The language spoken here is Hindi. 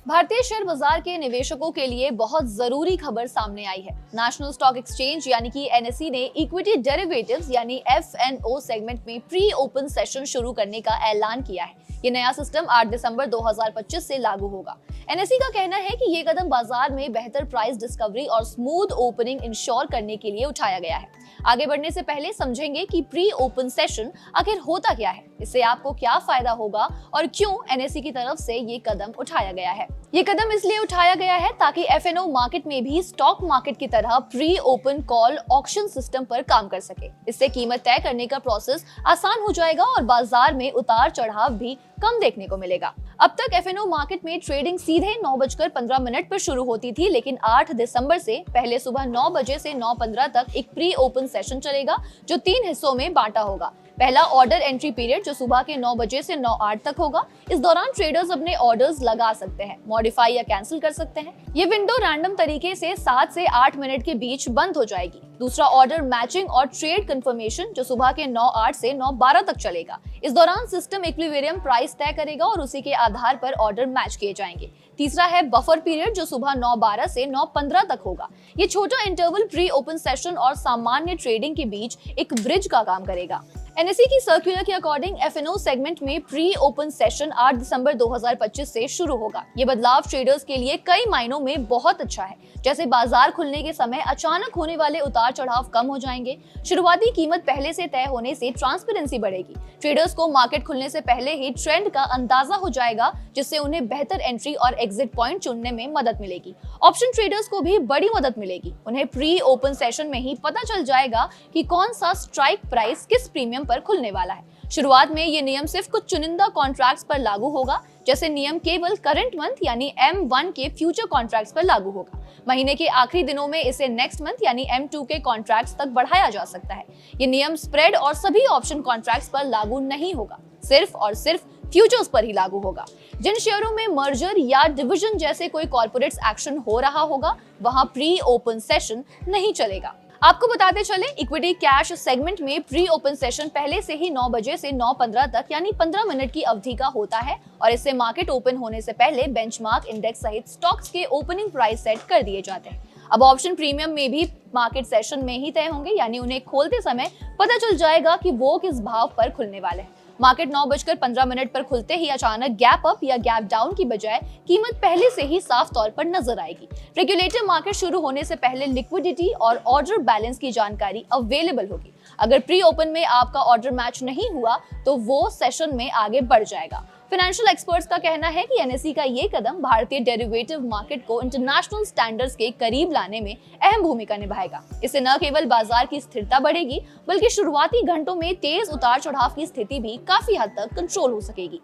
भारतीय शेयर बाजार के निवेशकों के लिए बहुत जरूरी खबर सामने आई है। नेशनल स्टॉक एक्सचेंज यानी कि एनएसई ने इक्विटी डेरिवेटिव्स यानी एफएनओ सेगमेंट में प्री ओपन सेशन शुरू करने का ऐलान किया है। ये नया सिस्टम 8 दिसंबर 2025 से लागू होगा। एनएसई का कहना है कि ये कदम बाजार में बेहतर प्राइस डिस्कवरी और स्मूथ ओपनिंग इंश्योर करने के लिए उठाया गया है। आगे बढ़ने से पहले समझेंगे कि प्री ओपन सेशन आखिर होता क्या है, इससे आपको क्या फायदा होगा और क्यों एनएसई की तरफ से ये कदम उठाया गया है। ये कदम इसलिए उठाया गया है ताकि एफएनओ मार्केट में भी स्टॉक मार्केट की तरह pre open call auction system पर काम कर सके। इससे कीमत तय करने का प्रोसेस आसान हो जाएगा और बाजार में उतार चढ़ाव भी कम देखने को मिलेगा। अब तक एफएनओ मार्केट में ट्रेडिंग सीधे 9:15 पर शुरू होती थी, लेकिन 8 दिसंबर से पहले सुबह 9 बजे से 9:15 तक एक प्री ओपन सेशन चलेगा जो 3 हिस्सों में बांटा होगा। पहला ऑर्डर एंट्री पीरियड जो सुबह के 9 बजे से 9:08 तक होगा। इस दौरान ट्रेडर्स अपने ऑर्डर्स लगा सकते हैं, मॉडिफाई या कैंसिल कर सकते हैं। ये विंडो रैंडम तरीके से 7 से 8 मिनट के बीच बंद हो जाएगी। दूसरा ऑर्डर मैचिंग और ट्रेड कंफर्मेशन जो सुबह के 9:08 से 9:12 तक चलेगा। इस दौरान सिस्टम इक्विलिब्रियम प्राइस तय करेगा और उसी के आधार पर ऑर्डर मैच किए जाएंगे। तीसरा है बफर पीरियड जो सुबह 9:12 से 9:15 तक होगा। ये छोटा इंटरवल प्री ओपन सेशन और सामान्य ट्रेडिंग के बीच एक ब्रिज का काम करेगा। एनएसई की सर्कुलर के अकॉर्डिंग एफएनओ सेगमेंट में प्री ओपन सेशन 8 दिसंबर 2025 से शुरू होगा। ये बदलाव ट्रेडर्स के लिए कई मायनों में बहुत अच्छा है। जैसे बाजार खुलने के समय अचानक होने वाले उतार चढ़ाव कम हो जाएंगे। शुरुआती कीमत पहले से तय होने से ट्रांसपेरेंसी बढ़ेगी। ट्रेडर्स को मार्केट खुलने से पहले ही ट्रेंड का अंदाजा हो जाएगा, जिससे उन्हें बेहतर एंट्री और एग्जिट पॉइंट चुनने में मदद मिलेगी। ऑप्शन ट्रेडर्स को भी बड़ी मदद मिलेगी। उन्हें प्री ओपन सेशन में ही पता चल जाएगा कि कौन सा स्ट्राइक प्राइस किस प्रीमियम पर खुलने वाला है। शुरुआत में ये नियम सिर्फ कुछ चुनिंदा कॉन्ट्रैक्ट्स पर लागू होगा, जैसे नियम केवल करंट मंथ यानी M1 के फ्यूचर कॉन्ट्रैक्ट्स पर लागू होगा। महीने के आखिरी दिनों में इसे नेक्स्ट मंथ यानी M2 के कॉन्ट्रैक्ट्स तक बढ़ाया जा सकता है। ये नियम स्प्रेड और सभी ऑप्शन कॉन्ट्रैक्ट्स पर लागू नहीं होगा, सिर्फ और सिर्फ फ्यूचर्स पर ही लागू होगा। जिन शेयरों में मर्जर या डिविजन जैसे कोई कॉर्पोरेट एक्शन हो रहा होगा, वहां प्री ओपन सेशन नहीं चलेगा। आपको बताते चले, इक्विटी कैश सेगमेंट में प्री ओपन सेशन पहले से ही 9 बजे से 9:15 तक यानी 15 मिनट की अवधि का होता है और इससे मार्केट ओपन होने से पहले बेंचमार्क इंडेक्स सहित स्टॉक्स के ओपनिंग प्राइस सेट कर दिए जाते हैं। अब ऑप्शन प्रीमियम में भी मार्केट सेशन में ही तय होंगे, यानी उन्हें खोलते समय पता चल जाएगा कि वो किस भाव पर खुलने वाले हैं। मार्केट 9:15 पर खुलते ही अचानक गैप अप या गैप डाउन की बजाय कीमत पहले से ही साफ तौर पर नजर आएगी। रेगुलेटर मार्केट शुरू होने से पहले लिक्विडिटी और ऑर्डर बैलेंस की जानकारी अवेलेबल होगी। अगर प्री ओपन में आपका ऑर्डर मैच नहीं हुआ तो वो सेशन में आगे बढ़ जाएगा। फाइनेंशियल एक्सपर्ट्स का कहना है कि एनएसई का ये कदम भारतीय डेरिवेटिव मार्केट को इंटरनेशनल स्टैंडर्ड्स के करीब लाने में अहम भूमिका निभाएगा। इससे न केवल बाजार की स्थिरता बढ़ेगी, बल्कि शुरुआती घंटों में तेज उतार चढ़ाव की स्थिति भी काफी हद तक कंट्रोल हो सकेगी।